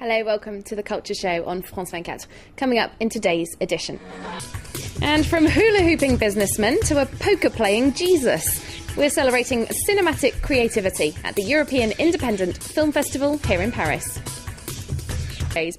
Hello, welcome to the Culture Show on France 24. Coming up in today's edition. And from hula hooping businessman to a poker playing Jesus, we're celebrating cinematic creativity at the European Independent Film Festival here in Paris.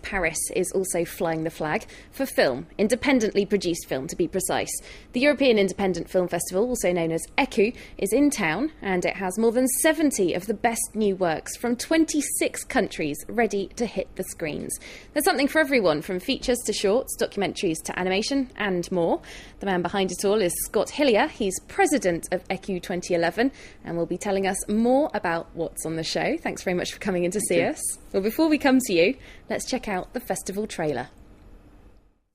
Paris is also flying the flag for film, independently produced film to be precise. The European Independent Film Festival, also known as ECU, is in town and it has more than 70 of the best new works from 26 countries ready to hit the screens. There's something for everyone, from features to shorts, documentaries to animation and more. The man behind it all is Scott Hillier. He's president of ECU 2011 and will be telling us more about what's on the show. Thanks very much for coming in to see us. Well, before we come to you, let's check out the festival trailer.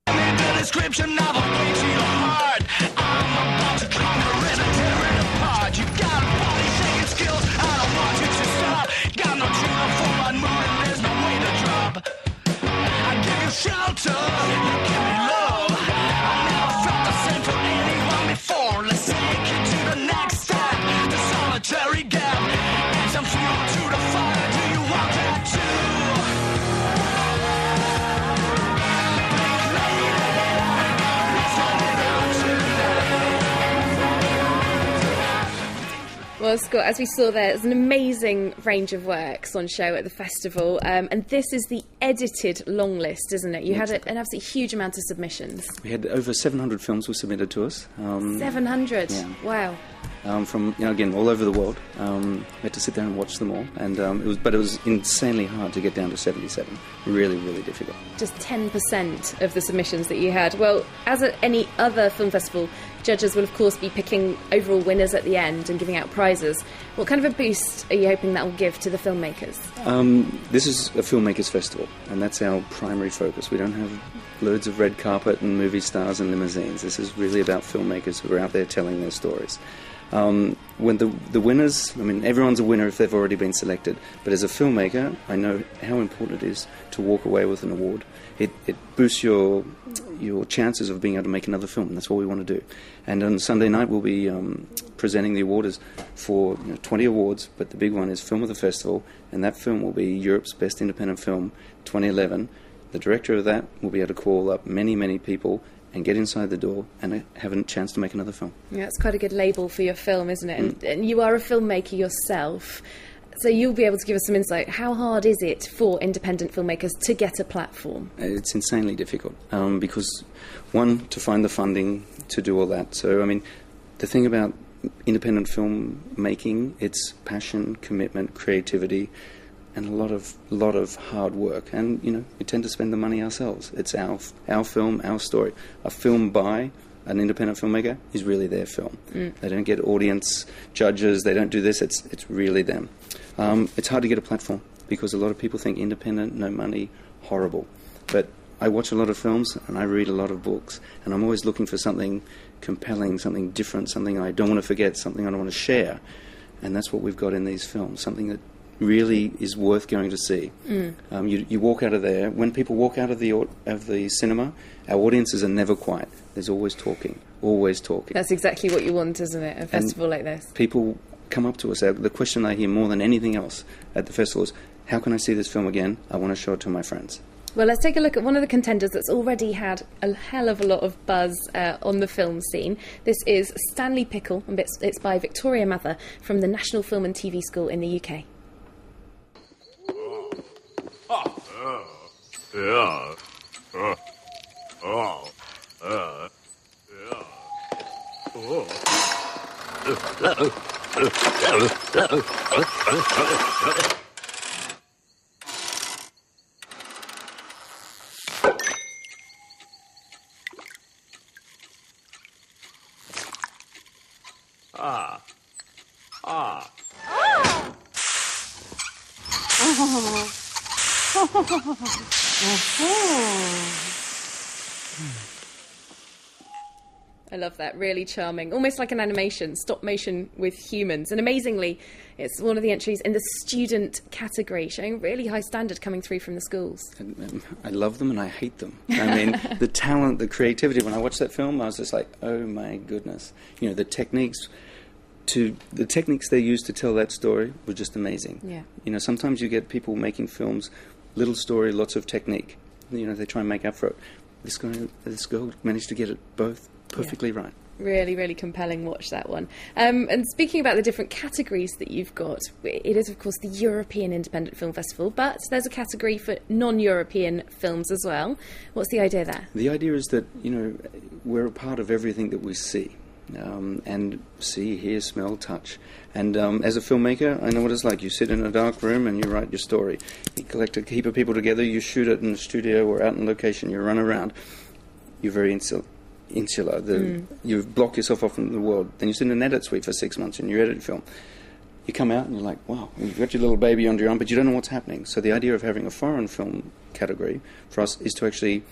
The description of a place in your heart. I'm about to conquer it and tear it apart. You got body shaking skills, I don't want you to stop. Got no trigger for my mood and there's no way to drop. I give you shelter, you give me love. I never felt the same for anyone before. Let's take it to the next step, the solitary gap. And some fuel to the fire, do you want that too? Well, Scott, as we saw there's an amazing range of works on show at the festival, and this is the edited long list, isn't it? You had an absolutely huge amount of submissions. We had over 700 films were submitted to us. 700? Yeah. Wow. From, again, all over the world. We had to sit there and watch them all, and it was insanely hard to get down to 77. Really, really difficult. Just 10% of the submissions that you had. Well, as at any other film festival, judges will of course be picking overall winners at the end and giving out prizes. What kind of a boost are you hoping that will give to the filmmakers? This is a filmmakers festival, and that's our primary focus. We don't have loads of red carpet and movie stars and limousines. This is really about filmmakers who are out there telling their stories. When the winners, everyone's a winner if they've already been selected, but as a filmmaker, I know how important it is to walk away with an award. It boosts your chances of being able to make another film, and that's what we want to do. And on Sunday night, we'll be presenting the awards for 20 awards, but the big one is Film of the Festival, and that film will be Europe's Best Independent Film 2011. The director of that will be able to call up many, many people and get inside the door and have a chance to make another film. Yeah, it's quite a good label for your film, isn't it? And you are a filmmaker yourself, so you'll be able to give us some insight. How hard is it for independent filmmakers to get a platform? It's insanely difficult because, one, to find the funding to do all that. So, the thing about independent film making, it's passion, commitment, creativity, and a lot of hard work. And we tend to spend the money ourselves. It's our film, our story. A film by an independent filmmaker is really their film. They don't get audience judges. They don't do this. It's really them. It's hard to get a platform because a lot of people think independent, no money, horrible. But I watch a lot of films and I read a lot of books, and I'm always looking for something compelling, something different, something I don't want to forget, something I don't want to share. And that's what we've got in these films, something that really is worth going to see. You walk out of there. When people walk out of the cinema, our audiences are never quiet. There's always talking, always talking. That's exactly what you want, isn't it? A festival like this. People come up to us. The question I hear more than anything else at the festival is, how can I see this film again? I want to show it to my friends. Well, let's take a look at one of the contenders that's already had a hell of a lot of buzz on the film scene. This is Stanley Pickle, and it's by Victoria Mather from the National Film and TV School in the UK. I love that. Really charming. Almost like an animation, stop motion with humans. And amazingly, it's one of the entries in the student category, showing really high standard coming through from the schools. I love them and I hate them. The talent, the creativity. When I watched that film, I was just like, oh my goodness. The techniques they use to tell that story were just amazing. Yeah. Sometimes you get people making films little story, lots of technique. You know, they try and make up for it. This girl managed to get it both perfectly right. Really, really compelling watch, that one. And speaking about the different categories that you've got, it is, of course, the European Independent Film Festival, but there's a category for non-European films as well. What's the idea there? The idea is that, you know, we're a part of everything that we see. And see, hear, smell, touch. And as a filmmaker, I know what it's like. You sit in a dark room and you write your story. You collect a heap of people together, you shoot it in the studio or out in location, you run around. You're very insular. You block yourself off from the world. Then you sit in an edit suite for 6 months and you edit film. You come out and you're like, wow, you've got your little baby under your arm, but you don't know what's happening. So the idea of having a foreign film category for us is to actually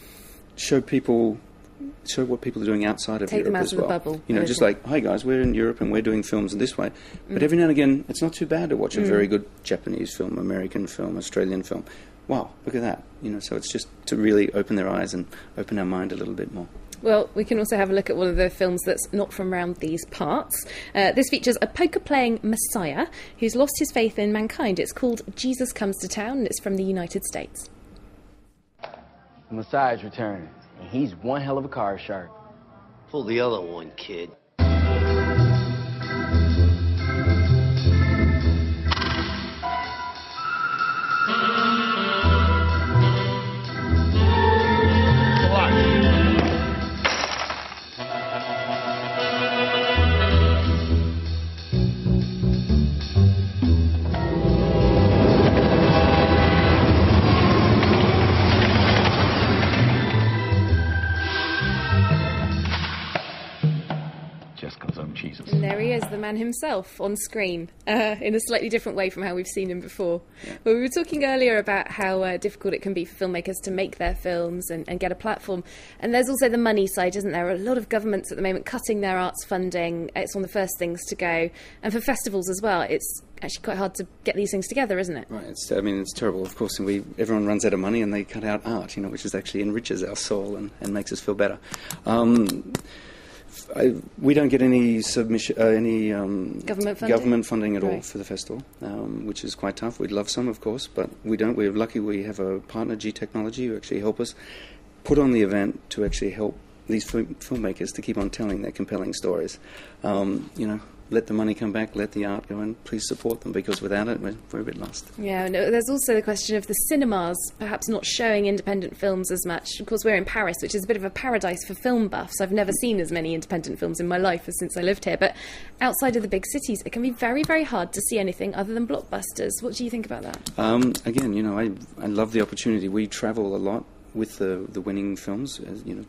show what people are doing outside of Take Europe them out as of well. the bubble. You know, just like, hi guys, we're in Europe and we're doing films in this way. But every now and again, it's not too bad to watch a very good Japanese film, American film, Australian film. Wow, look at that. You know, so it's just to really open their eyes and open our mind a little bit more. Well, we can also have a look at one of the films that's not from round these parts. This features a poker-playing messiah who's lost his faith in mankind. It's called Jesus Comes to Town, and it's from the United States. The Messiah's returning, and he's one hell of a card shark. Pull the other one, kid. And there he is, the man himself, on screen, in a slightly different way from how we've seen him before. Yeah. Well, we were talking earlier about how difficult it can be for filmmakers to make their films and get a platform. And there's also the money side, isn't there? A lot of governments at the moment cutting their arts funding. It's one of the first things to go. And for festivals as well, it's actually quite hard to get these things together, isn't it? Right. It's terrible, of course. And everyone runs out of money and they cut out art, you know, which is actually enriches our soul and makes us feel better. We don't get any government funding at all for the festival, which is quite tough. We'd love some, of course, but we don't. We're lucky we have a partner, G Technology, who actually help us put on the event to actually help these filmmakers to keep on telling their compelling stories. You know, let the money come back, let the art go, and please support them, because without it, we're a bit lost. Yeah, and there's also the question of the cinemas perhaps not showing independent films as much. Of course, we're in Paris, which is a bit of a paradise for film buffs. I've never seen as many independent films in my life as since I lived here, but outside of the big cities, it can be very, very hard to see anything other than blockbusters. What do you think about that? Again, you know, I love the opportunity. We travel a lot with the winning films, you know,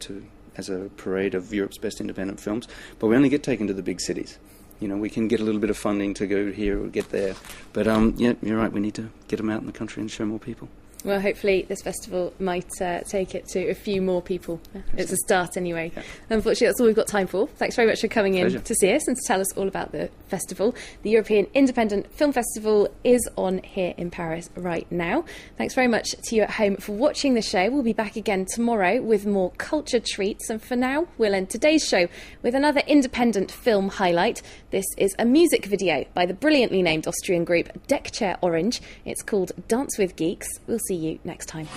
as a parade of Europe's best independent films, but we only get taken to the big cities. You know, we can get a little bit of funding to go here or get there. But, yeah, you're right, we need to get them out in the country and show more people. Well, hopefully this festival might take it to a few more people. It's a start anyway. Yeah. Unfortunately, that's all we've got time for. Thanks very much for coming in to see us and to tell us all about the festival. The European Independent Film Festival is on here in Paris right now. Thanks very much to you at home for watching the show. We'll be back again tomorrow with more culture treats. And for now, we'll end today's show with another independent film highlight. This is a music video by the brilliantly named Austrian group Deck Chair Orange. It's called Dance with Geeks. We'll see you next time.